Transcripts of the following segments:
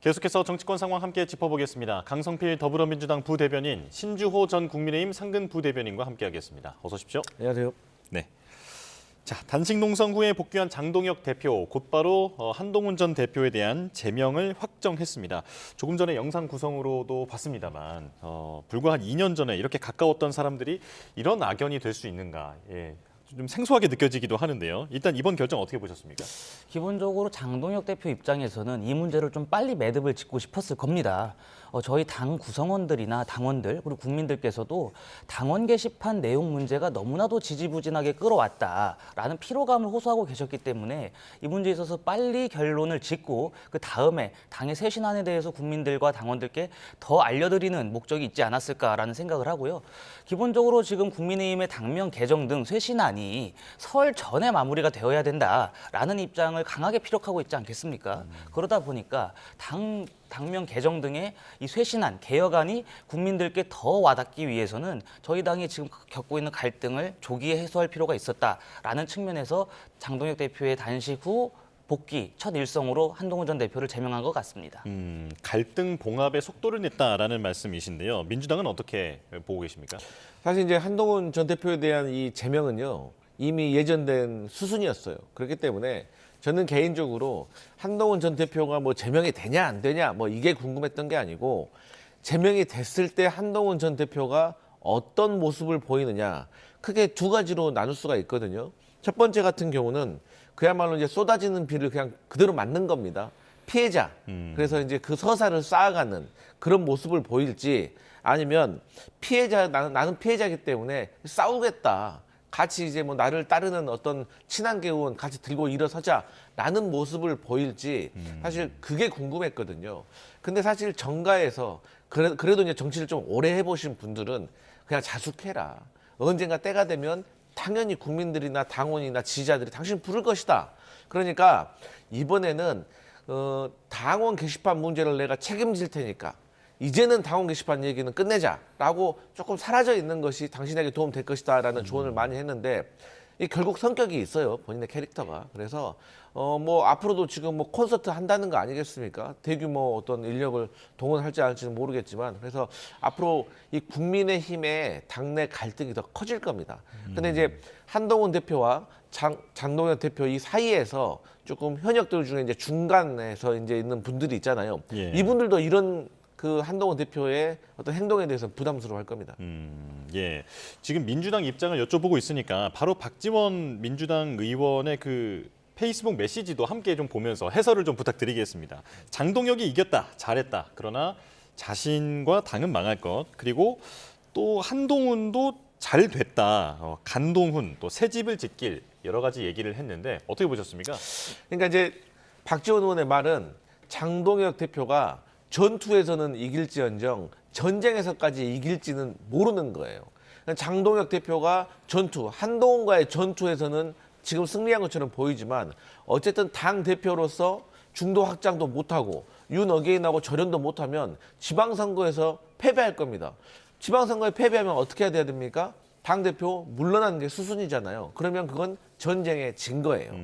계속해서 정치권 상황 함께 짚어보겠습니다. 강성필 더불어민주당 부대변인, 신주호 전 국민의힘 상근 부대변인과 함께하겠습니다. 어서 오십시오. 안녕하세요. 네. 자, 단식 농성 후에 복귀한 장동혁 대표, 곧바로 한동훈 전 대표에 대한 제명을 확정했습니다. 조금 전에 영상 구성으로도 봤습니다만 불과 한 2년 전에 이렇게 가까웠던 사람들이 이런 악연이 될 수 있는가, 좀 생소하게 느껴지기도 하는데요. 일단 이번 결정 어떻게 보셨습니까? 기본적으로 장동혁 대표 입장에서는 이 문제를 좀 빨리 매듭을 짓고 싶었을 겁니다. 저희 당 구성원들이나 당원들 그리고 국민들께서도 당원 게시판 내용 문제가 너무나도 지지부진하게 끌어왔다라는 피로감을 호소하고 계셨기 때문에 이 문제에 있어서 빨리 결론을 짓고 그 다음에 당의 쇄신안에 대해서 국민들과 당원들께 더 알려드리는 목적이 있지 않았을까라는 생각을 하고요. 기본적으로 지금 국민의힘의 당명 개정 등 쇄신안이 설 전에 마무리가 되어야 된다라는 입장을 강하게 피력하고 있지 않겠습니까? 그러다 보니까 당명 개정 등의 이 쇄신안, 개혁안이 국민들께 더 와닿기 위해서는 저희 당이 지금 겪고 있는 갈등을 조기에 해소할 필요가 있었다라는 측면에서 장동혁 대표의 단식 후 복귀 첫 일성으로 한동훈 전 대표를 제명한 것 같습니다. 갈등 봉합의 속도를 냈다라는 말씀이신데요. 민주당은 어떻게 보고 계십니까? 사실 이제 한동훈 전 대표에 대한 이 제명은요, 이미 예정된 수순이었어요. 그렇기 때문에 저는 개인적으로 한동훈 전 대표가 뭐 제명이 되냐 안 되냐 뭐 이게 궁금했던 게 아니고, 제명이 됐을 때 한동훈 전 대표가 어떤 모습을 보이느냐, 크게 두 가지로 나눌 수가 있거든요. 첫 번째 같은 경우는 그야말로 이제 쏟아지는 비를 그냥 그대로 맞는 겁니다. 피해자. 그래서 이제 그 서사를 쌓아가는 그런 모습을 보일지, 아니면 피해자, 나는 피해자이기 때문에 싸우겠다. 같이 이제 뭐 나를 따르는 어떤 친한 개운 같이 들고 일어서자라는 모습을 보일지, 사실 그게 궁금했거든요. 근데 사실 정가에서 그래도 이제 정치를 좀 오래 해보신 분들은 그냥 자숙해라. 언젠가 때가 되면 당연히 국민들이나 당원이나 지지자들이 당신 부를 것이다. 그러니까 이번에는 당원 게시판 문제를 내가 책임질 테니까 이제는 당원 게시판 얘기는 끝내자라고 조금 사라져 있는 것이 당신에게 도움 될 것이다라는 조언을 많이 했는데, 이 결국 성격이 있어요, 본인의 캐릭터가. 그래서 뭐 앞으로도 지금 뭐 콘서트 한다는 거 아니겠습니까? 대규모 어떤 인력을 동원할지 않을지는 모르겠지만, 그래서 앞으로 이 국민의힘의 당내 갈등이 더 커질 겁니다. 근데 이제 한동훈 대표와 장동혁 대표 이 사이에서 조금 현역들 중에 이제 중간에서 이제 있는 분들이 있잖아요. 예. 이분들도 이런 그 한동훈 대표의 어떤 행동에 대해서 부담스러워할 겁니다. 예. 지금 민주당 입장을 여쭤보고 있으니까 바로 박지원 민주당 의원의 그 페이스북 메시지도 함께 좀 보면서 해설을 좀 부탁드리겠습니다. 장동혁이 이겼다, 잘했다. 그러나 자신과 당은 망할 것. 그리고 또 한동훈도 잘 됐다. 간동훈, 또 새 집을 짓길, 여러 가지 얘기를 했는데 어떻게 보셨습니까? 그러니까 이제 박지원 의원의 말은 장동혁 대표가 전투에서는 이길지언정 전쟁에서까지 이길지는 모르는 거예요. 장동혁 대표가 한동훈과의 전투에서는 지금 승리한 것처럼 보이지만, 어쨌든 당 대표로서 중도 확장도 못하고 윤어게인하고 절연도 못하면 지방선거에서 패배할 겁니다. 지방선거에 패배하면 어떻게 해야 됩니까? 당대표 물러나는 게 수순이잖아요. 그러면 그건 전쟁의 증거예요.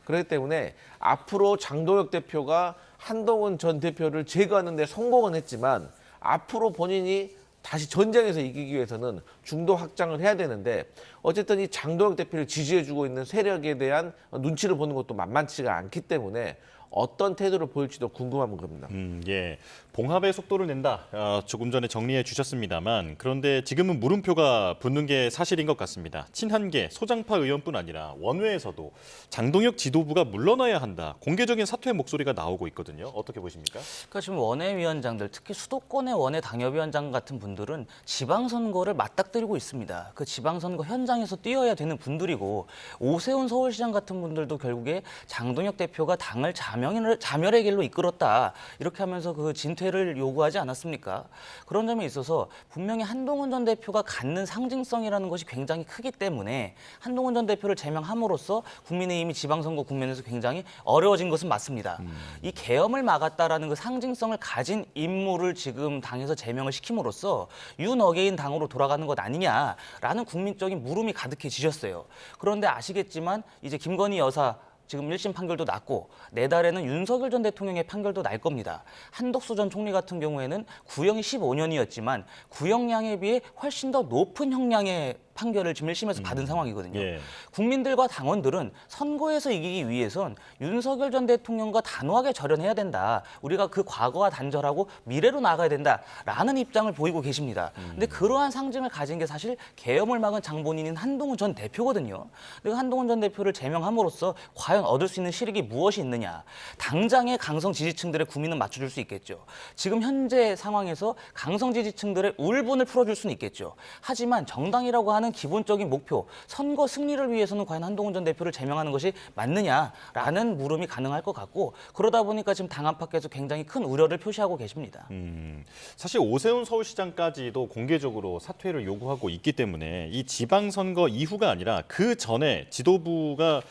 그렇기 때문에 앞으로 장동혁 대표가 한동훈 전 대표를 제거하는 데 성공은 했지만, 앞으로 본인이 다시 전쟁에서 이기기 위해서는 중도 확장을 해야 되는데, 어쨌든 이 장동혁 대표를 지지해주고 있는 세력에 대한 눈치를 보는 것도 만만치가 않기 때문에 어떤 태도를 보일지도 궁금한 겁니다. 예, 봉합의 속도를 낸다. 조금 전에 정리해 주셨습니다만, 그런데 지금은 물음표가 붙는 게 사실인 것 같습니다. 친한계, 소장파 의원뿐 아니라 원외에서도 장동혁 지도부가 물러나야 한다. 공개적인 사퇴 목소리가 나오고 있거든요. 어떻게 보십니까? 그러니까 지금 원외위원장들, 특히 수도권의 원외 당협위원장 같은 분들은 지방선거를 맞닥뜨리고 있습니다. 그 지방선거 현장에서 뛰어야 되는 분들이고, 오세훈 서울시장 같은 분들도 결국에 장동혁 대표가 당을 자멸의 길로 이끌었다, 이렇게 하면서 그 진퇴를 요구하지 않았습니까? 그런 점에 있어서 분명히 한동훈 전 대표가 갖는 상징성이라는 것이 굉장히 크기 때문에 한동훈 전 대표를 제명함으로써 국민의힘이 지방선거 국면에서 굉장히 어려워진 것은 맞습니다. 이 계엄을 막았다라는 그 상징성을 가진 인물을 지금 당에서 제명을 시킴으로써 윤어게인 당으로 돌아가는 것 아니냐라는 국민적인 물음이 가득해지셨어요. 그런데 아시겠지만 이제 김건희 여사 지금 1심 판결도 났고 내달에는 윤석열 전 대통령의 판결도 날 겁니다. 한덕수 전 총리 같은 경우에는 구형이 15년이었지만 구형량에 비해 훨씬 더 높은 형량의 판결을 지금 1심에서 받은 상황이거든요. 예. 국민들과 당원들은 선거에서 이기기 위해선 윤석열 전 대통령과 단호하게 절연해야 된다. 우리가 그 과거와 단절하고 미래로 나가야 된다라는 입장을 보이고 계십니다. 근데 그러한 상징을 가진 게 사실 계엄을 막은 장본인인 한동훈 전 대표거든요. 근데 한동훈 전 대표를 제명함으로써 과연 얻을 수 있는 실익이 무엇이 있느냐. 당장의 강성 지지층들의 고민은 맞춰줄 수 있겠죠. 지금 현재 상황에서 강성 지지층들의 울분을 풀어줄 수는 있겠죠. 하지만 정당이라고 하는 기본적인 목표, 선거 승리를 위해서는 과연 한동훈 전 대표를 제명하는 것이 맞느냐라는 물음이 가능할 것 같고 그러다 보니까 지금 당 안팎에서 굉장히 큰 우려를 표시하고 계십니다. 사실 오세훈 서울시장까지도 공개적으로 사퇴를 요구하고 있기 때문에 이 지방선거 이후가 아니라 그 전에 지도부가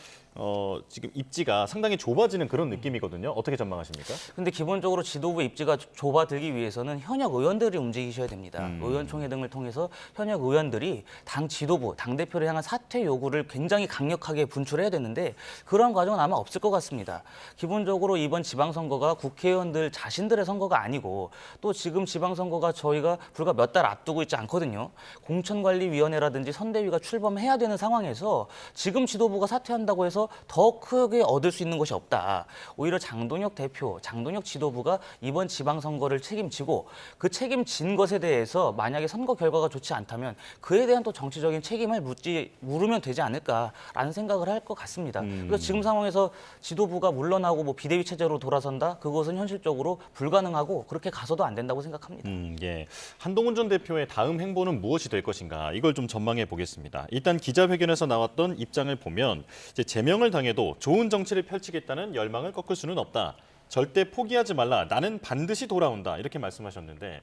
지금 입지가 상당히 좁아지는 그런 느낌이거든요. 어떻게 전망하십니까? 근데 기본적으로 지도부 입지가 좁아들기 위해서는 현역 의원들이 움직이셔야 됩니다. 의원총회 등을 통해서 현역 의원들이 당 지도부, 당대표를 향한 사퇴 요구를 굉장히 강력하게 분출해야 되는데 그런 과정은 아마 없을 것 같습니다. 기본적으로 이번 지방선거가 국회의원들 자신들의 선거가 아니고 또 지금 지방선거가 저희가 불과 몇 달 앞두고 있지 않거든요. 공천관리위원회라든지 선대위가 출범해야 되는 상황에서 지금 지도부가 사퇴한다고 해서 더 크게 얻을 수 있는 것이 없다. 오히려 장동혁 대표, 장동혁 지도부가 이번 지방선거를 책임지고 그 책임진 것에 대해서 만약에 선거 결과가 좋지 않다면 그에 대한 또 정치적인 책임을 물으면 되지 않을까라는 생각을 할 것 같습니다. 그래서 지금 상황에서 지도부가 물러나고 뭐 비대위 체제로 돌아선다? 그것은 현실적으로 불가능하고 그렇게 가서도 안 된다고 생각합니다. 예. 한동훈 전 대표의 다음 행보는 무엇이 될 것인가 이걸 좀 전망해 보겠습니다. 일단 기자회견에서 나왔던 입장을 보면 이제 제명을 당해도 좋은 정치를 펼치겠다는 열망을 꺾을 수는 없다. 절대 포기하지 말라. 나는 반드시 돌아온다. 이렇게 말씀하셨는데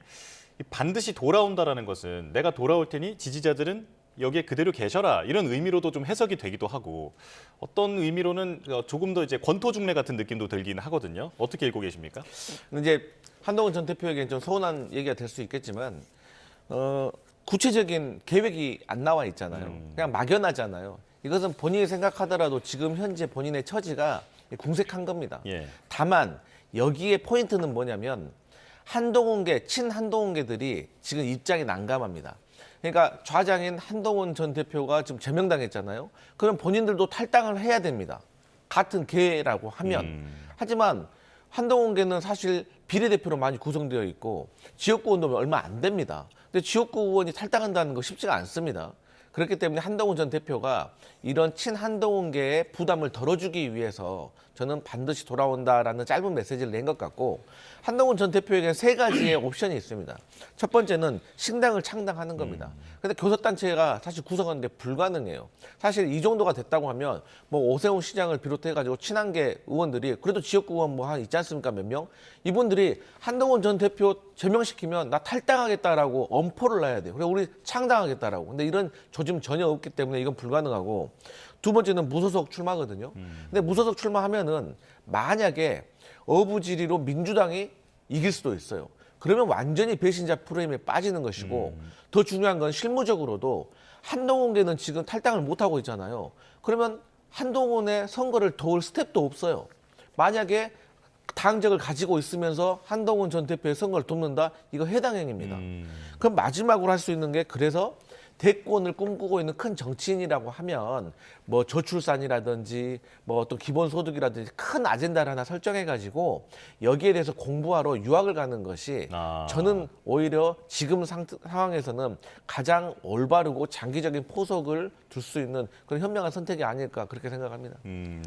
이 반드시 돌아온다라는 것은 내가 돌아올 테니 지지자들은 여기에 그대로 계셔라. 이런 의미로도 좀 해석이 되기도 하고 어떤 의미로는 조금 더 이제 권토중래 같은 느낌도 들긴 하거든요. 어떻게 읽고 계십니까? 근데 이제 한동훈 전 대표에게는 좀 서운한 얘기가 될 수 있겠지만 구체적인 계획이 안 나와 있잖아요. 그냥 막연하잖아요. 이것은 본인이 생각하더라도 지금 현재 본인의 처지가 궁색한 겁니다. 예. 다만 여기에 포인트는 뭐냐면 한동훈계, 친한동훈계들이 지금 입장이 난감합니다. 그러니까 좌장인 한동훈 전 대표가 지금 제명당했잖아요. 그럼 본인들도 탈당을 해야 됩니다. 같은 계라고 하면. 하지만 한동훈계는 사실 비례대표로 많이 구성되어 있고 지역구 의원도 얼마 안 됩니다. 근데 지역구 의원이 탈당한다는 거 쉽지가 않습니다. 그렇기 때문에 한동훈 전 대표가 이런 친한동훈계의 부담을 덜어주기 위해서 저는 반드시 돌아온다라는 짧은 메시지를 낸 것 같고 한동훈 전 대표에게는 세 가지의 옵션이 있습니다. 첫 번째는 신당을 창당하는 겁니다. 근데 교섭단체가 사실 구성하는 게 불가능해요. 사실 이 정도가 됐다고 하면 뭐 오세훈 시장을 비롯해가지고 친한계 의원들이 그래도 지역구 의원 뭐 한 있지 않습니까? 몇 명? 이분들이 한동훈 전 대표 제명시키면 나 탈당하겠다라고 엄포를 놔야 돼요. 그래서 우리 창당하겠다라고. 근데 이런 조짐 전혀 없기 때문에 이건 불가능하고 두 번째는 무소속 출마거든요. 근데 무소속 출마하면은 만약에 어부지리로 민주당이 이길 수도 있어요. 그러면 완전히 배신자 프레임에 빠지는 것이고 더 중요한 건 실무적으로도 한동훈계는 지금 탈당을 못하고 있잖아요. 그러면 한동훈의 선거를 도울 스텝도 없어요. 만약에 당적을 가지고 있으면서 한동훈 전 대표의 선거를 돕는다? 이거 해당행위입니다. 그럼 마지막으로 할 수 있는 게 그래서 대권을 꿈꾸고 있는 큰 정치인이라고 하면 뭐 저출산이라든지 뭐 어떤 기본소득이라든지 큰 아젠다를 하나 설정해가지고 여기에 대해서 공부하러 유학을 가는 것이 저는 오히려 지금 상황에서는 가장 올바르고 장기적인 포석을 둘 수 있는 그런 현명한 선택이 아닐까 그렇게 생각합니다.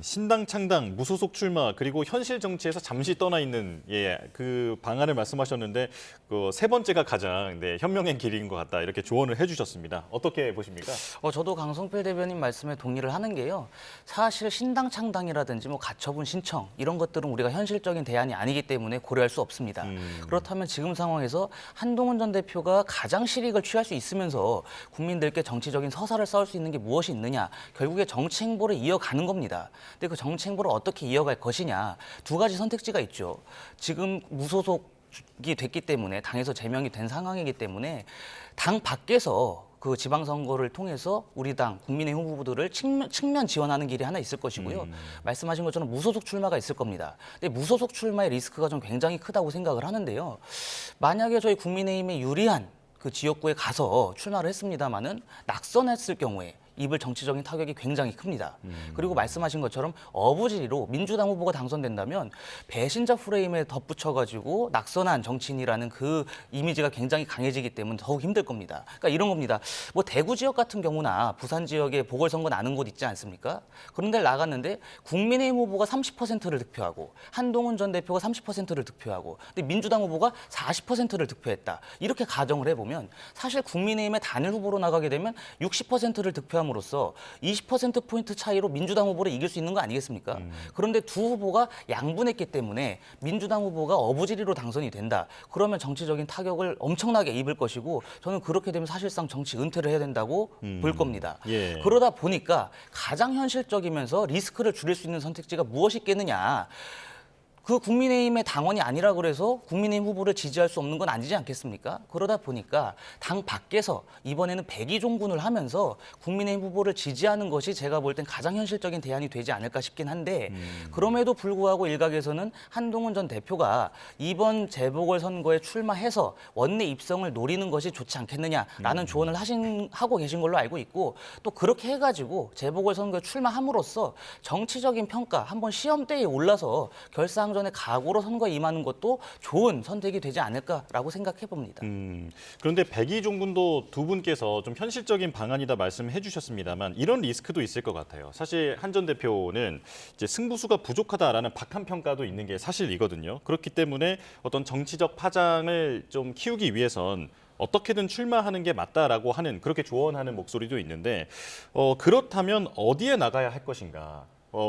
신당 창당, 무소속 출마 그리고 현실 정치에서 잠시 떠나 있는 그 방안을 말씀하셨는데 그 세 번째가 가장 현명한 길인 것 같다 이렇게 조언을 해주셨습니다. 어떻게 보십니까? 저도 강성필 대변인 말씀에 동의를 하는 게요. 사실 신당 창당이라든지 뭐 가처분 신청 이런 것들은 우리가 현실적인 대안이 아니기 때문에 고려할 수 없습니다. 그렇다면 지금 상황에서 한동훈 전 대표가 가장 실익을 취할 수 있으면서 국민들께 정치적인 서사를 쌓을 수 있는 게 무엇이 있느냐. 결국에 정치 행보를 이어가는 겁니다. 근데 그 정치 행보를 어떻게 이어갈 것이냐. 두 가지 선택지가 있죠. 지금 무소속이 됐기 때문에 당에서 제명이 된 상황이기 때문에 당 밖에서 그 지방선거를 통해서 우리 당 국민의힘 후보들을 측면 지원하는 길이 하나 있을 것이고요. 말씀하신 것처럼 무소속 출마가 있을 겁니다. 근데 무소속 출마의 리스크가 좀 굉장히 크다고 생각을 하는데요. 만약에 저희 국민의힘에 유리한 그 지역구에 가서 출마를 했습니다마는 낙선했을 경우에 입을 정치적인 타격이 굉장히 큽니다. 그리고 말씀하신 것처럼 어부지리로 민주당 후보가 당선된다면 배신자 프레임에 덧붙여가지고 낙선한 정치인이라는 그 이미지가 굉장히 강해지기 때문에 더욱 힘들 겁니다. 그러니까 이런 겁니다. 뭐 대구 지역 같은 경우나 부산 지역에 보궐선거 나는 곳 있지 않습니까? 그런 데를 나갔는데 국민의힘 후보가 30%를 득표하고 한동훈 전 대표가 30%를 득표하고 근데 민주당 후보가 40%를 득표했다. 이렇게 가정을 해보면 사실 국민의힘의 단일 후보로 나가게 되면 60%를 득표함으로써 20%포인트 차이로 민주당 후보를 이길 수 있는 거 아니겠습니까? 그런데 두 후보가 양분했기 때문에 민주당 후보가 어부지리로 당선이 된다. 그러면 정치적인 타격을 엄청나게 입을 것이고 저는 그렇게 되면 사실상 정치 은퇴를 해야 된다고 볼 겁니다. 예. 그러다 보니까 가장 현실적이면서 리스크를 줄일 수 있는 선택지가 무엇이 있겠느냐. 그 국민의힘의 당원이 아니라 그래서 국민의힘 후보를 지지할 수 없는 건 아니지 않겠습니까? 그러다 보니까 당 밖에서 이번에는 백의종군을 하면서 국민의힘 후보를 지지하는 것이 제가 볼 땐 가장 현실적인 대안이 되지 않을까 싶긴 한데 그럼에도 불구하고 일각에서는 한동훈 전 대표가 이번 재보궐선거에 출마해서 원내 입성을 노리는 것이 좋지 않겠느냐라는 조언을 하고 계신 걸로 알고 있고 또 그렇게 해가지고 재보궐선거에 출마함으로써 정치적인 평가 한번 시험대에 올라서 결사항전의 각오로 선거에 임하는 것도 좋은 선택이 되지 않을까라고 생각해 봅니다. 그런데 백의종군도 두 분께서 좀 현실적인 방안이다 말씀해 주셨습니다만 이런 리스크도 있을 것 같아요. 사실 한 전 대표는 이제 승부수가 부족하다라는 박한 평가도 있는 게 사실이거든요. 그렇기 때문에 어떤 정치적 파장을 좀 키우기 위해선 어떻게든 출마하는 게 맞다라고 하는 그렇게 조언하는 목소리도 있는데 그렇다면 어디에 나가야 할 것인가?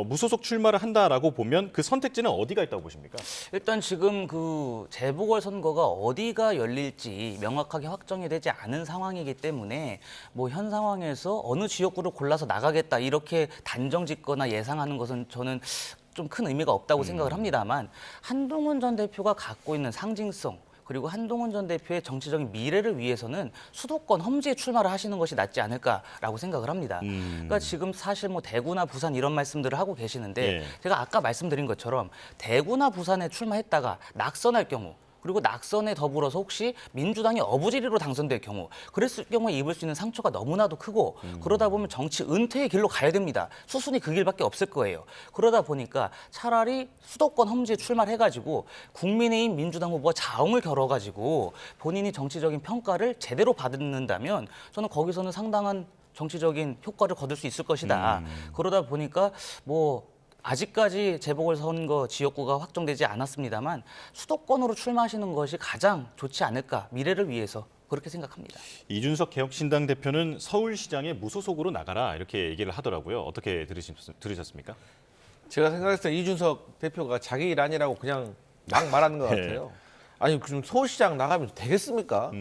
무소속 출마를 한다라고 보면 그 선택지는 어디가 있다고 보십니까? 일단 지금 그 재보궐선거가 어디가 열릴지 명확하게 확정이 되지 않은 상황이기 때문에 뭐 현 상황에서 어느 지역구를 골라서 나가겠다 이렇게 단정 짓거나 예상하는 것은 저는 좀 큰 의미가 없다고 생각을 합니다만 한동훈 전 대표가 갖고 있는 상징성 그리고 한동훈 전 대표의 정치적인 미래를 위해서는 수도권 험지에 출마를 하시는 것이 낫지 않을까라고 생각을 합니다. 그러니까 지금 사실 뭐 대구나 부산 이런 말씀들을 하고 계시는데 예. 제가 아까 말씀드린 것처럼 대구나 부산에 출마했다가 낙선할 경우 그리고 낙선에 더불어서 혹시 민주당이 어부지리로 당선될 경우 그랬을 경우에 입을 수 있는 상처가 너무나도 크고 그러다 보면 정치 은퇴의 길로 가야 됩니다. 수순이 그 길밖에 없을 거예요. 그러다 보니까 차라리 수도권 험지에 출마를 해가지고 국민의힘 민주당 후보가 자웅을 겨뤄가지고 본인이 정치적인 평가를 제대로 받는다면 저는 거기서는 상당한 정치적인 효과를 거둘 수 있을 것이다. 그러다 보니까 뭐 아직까지 재보궐선거 지역구가 확정되지 않았습니다만 수도권으로 출마하시는 것이 가장 좋지 않을까 미래를 위해서 그렇게 생각합니다. 이준석 개혁신당 대표는 서울시장에 무소속으로 나가라 이렇게 얘기를 하더라고요. 어떻게 들으셨습니까? 제가 생각했을 때 이준석 대표가 자기 일 아니라고 그냥 막 말하는 것 네. 같아요. 아니 그럼 서울시장 나가면 되겠습니까?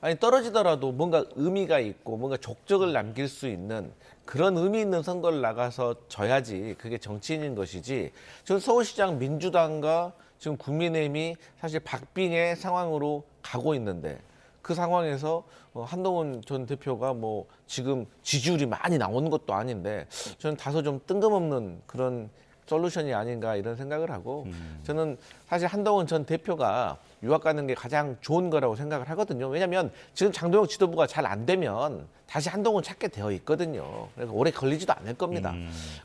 아니 떨어지더라도 뭔가 의미가 있고 뭔가 족적을 남길 수 있는 그런 의미 있는 선거를 나가서 져야지 그게 정치인인 것이지. 지금 서울시장 민주당과 지금 국민의힘이 사실 박빙의 상황으로 가고 있는데 그 상황에서 한동훈 전 대표가 뭐 지금 지지율이 많이 나오는 것도 아닌데 저는 다소 좀 뜬금없는 그런 솔루션이 아닌가 이런 생각을 하고 저는 사실 한동훈 전 대표가 유학 가는 게 가장 좋은 거라고 생각을 하거든요. 왜냐하면 지금 장동혁 지도부가 잘 안 되면 다시 한동훈 찾게 되어 있거든요. 그러니까 오래 걸리지도 않을 겁니다.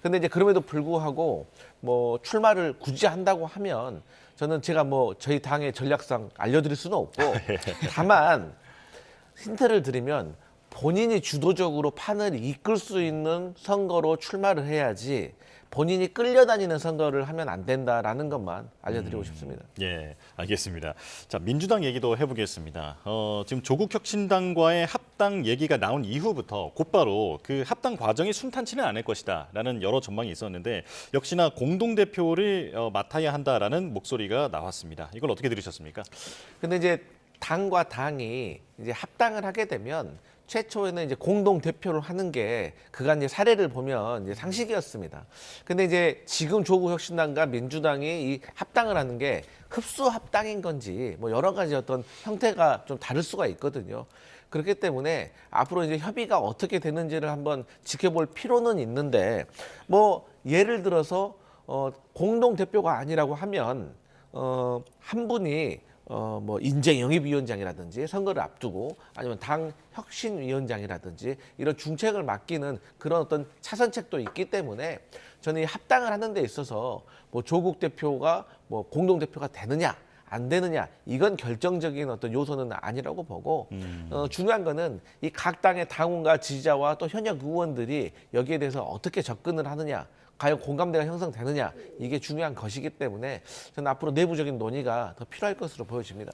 근데 이제 그럼에도 불구하고 뭐 출마를 굳이 한다고 하면 저는 제가 뭐 저희 당의 전략상 알려드릴 수는 없고 다만 힌트를 드리면 본인이 주도적으로 판을 이끌 수 있는 선거로 출마를 해야지 본인이 끌려다니는 선거를 하면 안 된다라는 것만 알려드리고 싶습니다. 예, 알겠습니다. 자, 민주당 얘기도 해보겠습니다. 지금 조국혁신당과의 합당 얘기가 나온 이후부터 곧바로 그 합당 과정이 순탄치는 않을 것이다라는 여러 전망이 있었는데 역시나 공동대표를 맡아야 한다라는 목소리가 나왔습니다. 이걸 어떻게 들으셨습니까? 근데 이제 당과 당이 이제 합당을 하게 되면 최초에는 이제 공동 대표를 하는 게 그간 이제 사례를 보면 이제 상식이었습니다. 근데 이제 지금 조국혁신당과 민주당이 이 합당을 하는 게 흡수 합당인 건지 뭐 여러 가지 어떤 형태가 좀 다를 수가 있거든요. 그렇기 때문에 앞으로 이제 협의가 어떻게 되는지를 한번 지켜볼 필요는 있는데 뭐 예를 들어서 공동 대표가 아니라고 하면 한 분이 뭐 인재 영입위원장이라든지 선거를 앞두고 아니면 당 혁신위원장이라든지 이런 중책을 맡기는 그런 어떤 차선책도 있기 때문에 저는 이 합당을 하는 데 있어서 뭐 조국 대표가 뭐 공동 대표가 되느냐 안 되느냐 이건 결정적인 어떤 요소는 아니라고 보고 중요한 거는 이 각 당의 당원과 지지자와 또 현역 의원들이 여기에 대해서 어떻게 접근을 하느냐 과연 공감대가 형성되느냐 이게 중요한 것이기 때문에 저는 앞으로 내부적인 논의가 더 필요할 것으로 보여집니다.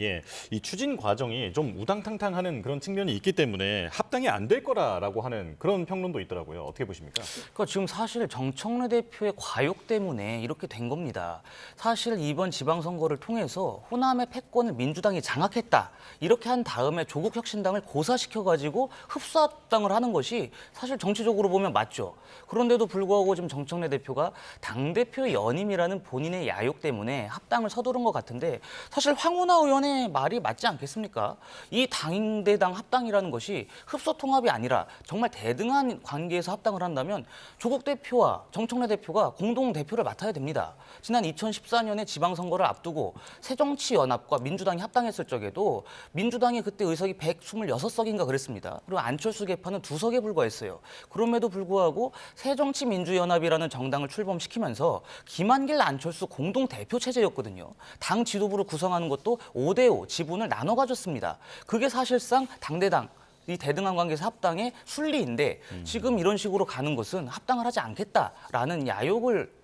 예. 이 추진 과정이 좀 우당탕탕하는 그런 측면이 있기 때문에 합당이 안 될 거라고 하는 그런 평론도 있더라고요. 어떻게 보십니까? 그러니까 지금 사실 정청래 대표의 과욕 때문에 이렇게 된 겁니다. 사실 이번 지방선거를 통해서 호남의 패권을 민주당이 장악했다. 이렇게 한 다음에 조국혁신당을 고사시켜가지고 흡수합당을 하는 것이 사실 정치적으로 보면 맞죠. 그런데도 불구하고 지금 정청래 대표가 당대표 연임이라는 본인의 야욕 때문에 합당을 서두른 것 같은데 사실 황운하 의원의 말이 맞지 않겠습니까? 이 당대당 합당이라는 것이 흡수통합이 아니라 정말 대등한 관계에서 합당을 한다면 조국 대표와 정청래 대표가 공동 대표를 맡아야 됩니다. 지난 2014년에 지방선거를 앞두고 새정치연합과 민주당이 합당했을 적에도 민주당이 그때 의석이 126석인가 그랬습니다. 그리고 안철수 계파는 2석에 불과했어요. 그럼에도 불구하고 새정치민주연합이라는 정당을 출범시키면서 김한길 안철수 공동 대표 체제였거든요. 당 지도부를 구성하는 것도 5대5 지분을 나눠 가졌습니다. 그게 사실상 당대당 이 대등한 관계에서 합당의 순리인데 지금 이런 식으로 가는 것은 합당을 하지 않겠다라는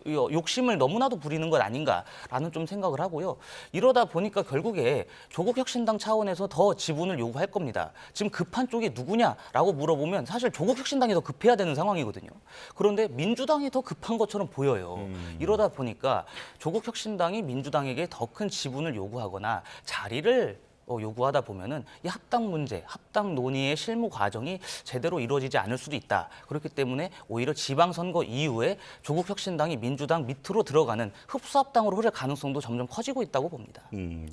욕심을 너무나도 부리는 것 아닌가라는 좀 생각을 하고요. 이러다 보니까 결국에 조국혁신당 차원에서 더 지분을 요구할 겁니다. 지금 급한 쪽이 누구냐라고 물어보면 사실 조국혁신당이 더 급해야 되는 상황이거든요. 그런데 민주당이 더 급한 것처럼 보여요. 이러다 보니까 조국혁신당이 민주당에게 더 큰 지분을 요구하거나 자리를 요구하다 보면은 이 합당 문제, 합당 논의의 실무 과정이 제대로 이루어지지 않을 수도 있다. 그렇기 때문에 오히려 지방선거 이후에 조국혁신당이 민주당 밑으로 들어가는 흡수합당으로 흐를 가능성도 점점 커지고 있다고 봅니다.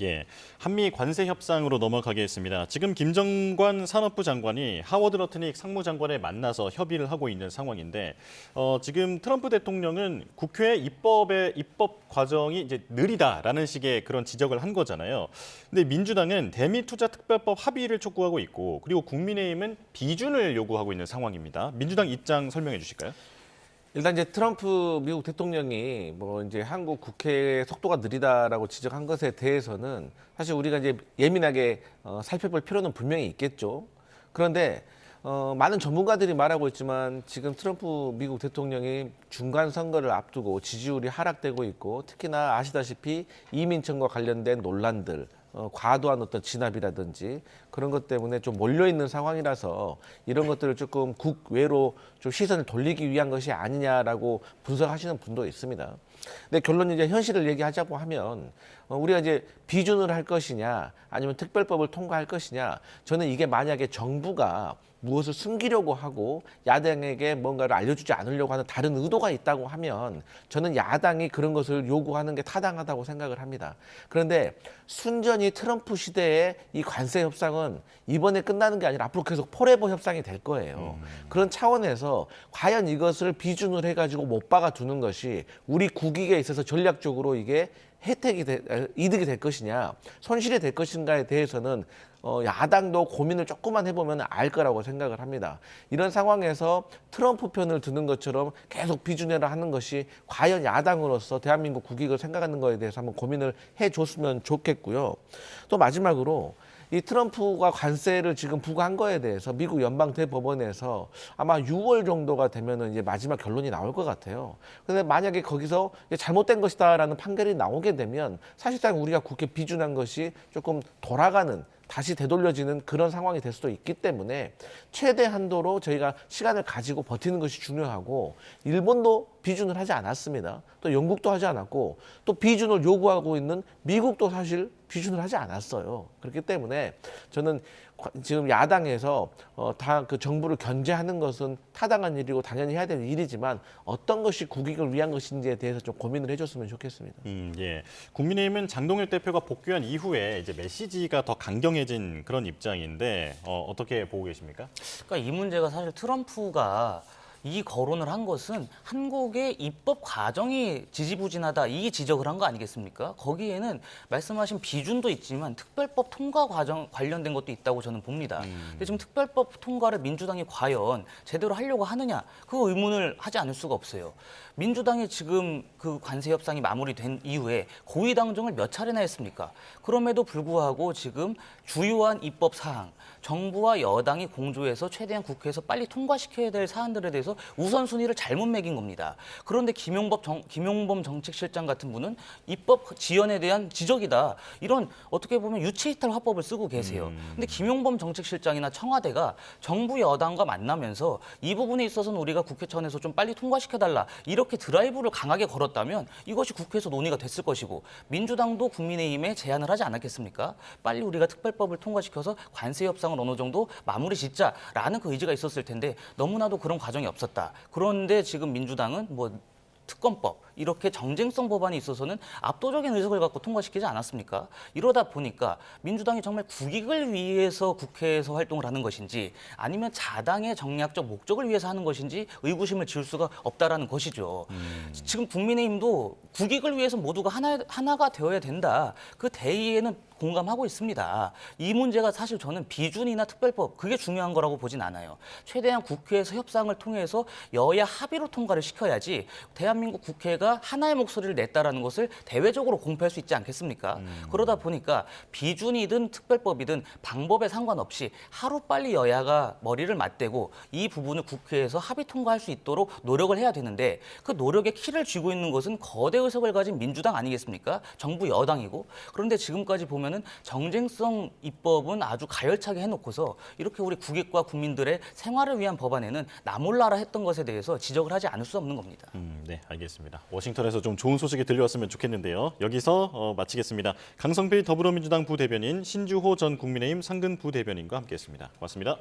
예. 한미 관세 협상으로 넘어가겠습니다. 지금 김정관 산업부 장관이 하워드 러트닉 상무장관을 만나서 협의를 하고 있는 상황인데 지금 트럼프 대통령은 국회 입법 과정이 이제 느리다라는 식의 그런 지적을 한 거잖아요. 근데 민주당은 대미투자특별법 합의를 촉구하고 있고 그리고 국민의힘은 비준을 요구하고 있는 상황입니다. 민주당 입장 설명해 주실까요? 일단 이제 트럼프 미국 대통령이 뭐 이제 한국 국회의 속도가 느리다라고 지적한 것에 대해서는 사실 우리가 이제 예민하게 살펴볼 필요는 분명히 있겠죠. 그런데 많은 전문가들이 말하고 있지만 지금 트럼프 미국 대통령이 중간 선거를 앞두고 지지율이 하락되고 있고 특히나 아시다시피 이민청과 관련된 논란들 과도한 어떤 진압이라든지 그런 것 때문에 좀 몰려있는 상황이라서 이런 것들을 조금 국외로 좀 시선을 돌리기 위한 것이 아니냐라고 분석하시는 분도 있습니다. 근데 결론 이제 현실을 얘기하자고 하면 우리가 이제 비준을 할 것이냐 아니면 특별법을 통과할 것이냐 저는 이게 만약에 정부가 무엇을 숨기려고 하고 야당에게 뭔가를 알려주지 않으려고 하는 다른 의도가 있다고 하면 저는 야당이 그런 것을 요구하는 게 타당하다고 생각을 합니다. 그런데 순전히 트럼프 시대의 이 관세 협상은 이번에 끝나는 게 아니라 앞으로 계속 포레버 협상이 될 거예요. 그런 차원에서 과연 이것을 비준을 해가지고 못 박아두는 것이 우리 국익에 있어서 전략적으로 이게 이득이 될 것이냐 손실이 될 것인가에 대해서는 야당도 고민을 조금만 해보면 알 거라고 생각을 합니다. 이런 상황에서 트럼프 편을 드는 것처럼 계속 비준해라 하는 것이 과연 야당으로서 대한민국 국익을 생각하는 거에 대해서 한번 고민을 해줬으면 좋겠고요. 또 마지막으로 이 트럼프가 관세를 지금 부과한 거에 대해서 미국 연방 대법원에서 아마 6월 정도가 되면은 이제 마지막 결론이 나올 것 같아요. 근데 만약에 거기서 잘못된 것이다라는 판결이 나오게 되면 사실상 우리가 국회 비준한 것이 조금 돌아가는 다시 되돌려지는 그런 상황이 될 수도 있기 때문에 최대 한도로 저희가 시간을 가지고 버티는 것이 중요하고 일본도 비준을 하지 않았습니다. 또 영국도 하지 않았고 또 비준을 요구하고 있는 미국도 사실 비준을 하지 않았어요. 그렇기 때문에 저는 지금 야당에서 다 그 정부를 견제하는 것은 타당한 일이고 당연히 해야 되는 일이지만 어떤 것이 국익을 위한 것인지에 대해서 좀 고민을 해줬으면 좋겠습니다. 예. 국민의힘은 장동혁 대표가 복귀한 이후에 이제 메시지가 더 강경해진 그런 입장인데 어떻게 보고 계십니까? 그러니까 이 문제가 사실 트럼프가 이 거론을 한 것은 한국의 입법 과정이 지지부진하다 이 지적을 한 거 아니겠습니까? 거기에는 말씀하신 비준도 있지만 특별법 통과 과정 관련된 것도 있다고 저는 봅니다. 근데 지금 특별법 통과를 민주당이 과연 제대로 하려고 하느냐 그 의문을 하지 않을 수가 없어요. 민주당이 지금 그 관세 협상이 마무리된 이후에 고의 당정을 몇 차례나 했습니까? 그럼에도 불구하고 지금 주요한 입법 사항 정부와 여당이 공조해서 최대한 국회에서 빨리 통과시켜야 될 사안들에 대해서 우선순위를 잘못 매긴 겁니다. 그런데 김용범 정책실장 같은 분은 입법 지연에 대한 지적이다. 이런 어떻게 보면 유체이탈 화법을 쓰고 계세요. 근데 김용범 정책실장이나 청와대가 정부 여당과 만나면서 이 부분에 있어서는 우리가 국회 차원에서 좀 빨리 통과시켜달라. 이렇게 드라이브를 강하게 걸었다면 이것이 국회에서 논의가 됐을 것이고 민주당도 국민의힘에 제안을 하지 않았겠습니까? 빨리 우리가 특별법을 통과시켜서 관세 협상을 어느 정도 마무리 짓자라는 그 의지가 있었을 텐데 너무나도 그런 과정이 없었다. 그런데 지금 민주당은 뭐 특검법 이렇게 정쟁성 법안이 있어서는 압도적인 의석을 갖고 통과시키지 않았습니까? 이러다 보니까 민주당이 정말 국익을 위해서 국회에서 활동을 하는 것인지 아니면 자당의 정략적 목적을 위해서 하는 것인지 의구심을 지울 수가 없다라는 것이죠. 지금 국민의힘도 국익을 위해서 모두가 하나가 되어야 된다. 그 대의에는 공감하고 있습니다. 이 문제가 사실 저는 비준이나 특별법 그게 중요한 거라고 보진 않아요. 최대한 국회에서 협상을 통해서 여야 합의로 통과를 시켜야지 대한민국 국회가 하나의 목소리를 냈다라는 것을 대외적으로 공표할 수 있지 않겠습니까? 그러다 보니까 비준이든 특별법이든 방법에 상관없이 하루빨리 여야가 머리를 맞대고 이 부분을 국회에서 합의 통과할 수 있도록 노력을 해야 되는데 그 노력의 키를 쥐고 있는 것은 거대 의석을 가진 민주당 아니겠습니까? 정부 여당이고 그런데 지금까지 보면 정쟁성 입법은 아주 가열차게 해놓고서 이렇게 우리 국익과 국민들의 생활을 위한 법안에는 나몰라라 했던 것에 대해서 지적을 하지 않을 수 없는 겁니다. 네, 알겠습니다. 워싱턴에서 좀 좋은 소식이 들려왔으면 좋겠는데요. 여기서 마치겠습니다. 강성필 더불어민주당 부대변인, 신주호 전 국민의힘 상근 부대변인과 함께했습니다. 고맙습니다.